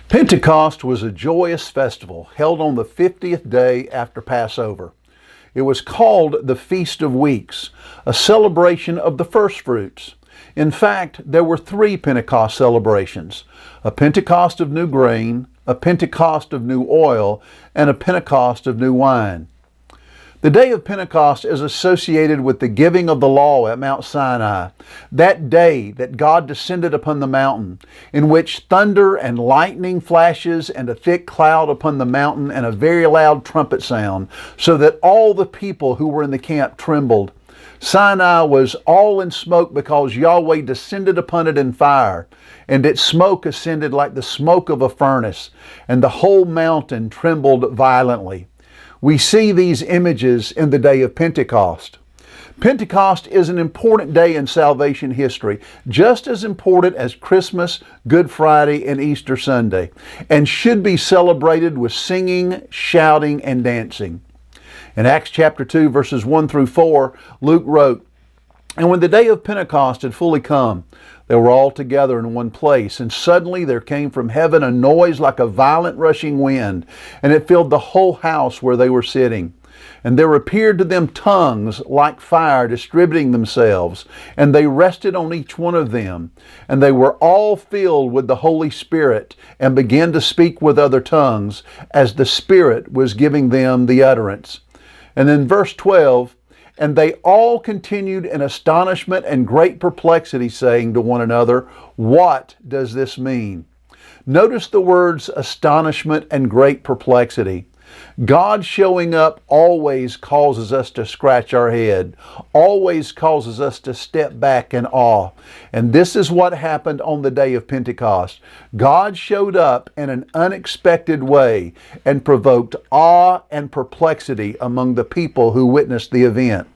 Pentecost was a joyous festival held on the 50th day after Passover. It was called the Feast of Weeks, a celebration of the first fruits. In fact, there were three Pentecost celebrations: a Pentecost of new grain, a Pentecost of new oil, and a Pentecost of new wine. The day of Pentecost is associated with the giving of the law at Mount Sinai, that day that God descended upon the mountain, in which thunder and lightning flashes and a thick cloud upon the mountain and a very loud trumpet sound, so that all the people who were in the camp trembled. Sinai was all in smoke because Yahweh descended upon it in fire, and its smoke ascended like the smoke of a furnace, and the whole mountain trembled violently. We see these images in the day of Pentecost. Pentecost is an important day in salvation history, just as important as Christmas, Good Friday, and Easter Sunday, and should be celebrated with singing, shouting, and dancing. In Acts chapter 2, verses 1 through 4, Luke wrote, "And when the day of Pentecost had fully come, they were all together in one place, and suddenly there came from heaven a noise like a violent rushing wind, and it filled the whole house where they were sitting. And there appeared to them tongues like fire distributing themselves, and they rested on each one of them. And they were all filled with the Holy Spirit, and began to speak with other tongues, as the Spirit was giving them the utterance." And then verse 12, "And they all continued in astonishment and great perplexity, saying to one another, 'What does this mean?'" Notice the words astonishment and great perplexity. God showing up always causes us to scratch our head, always causes us to step back in awe. And this is what happened on the day of Pentecost. God showed up in an unexpected way and provoked awe and perplexity among the people who witnessed the event.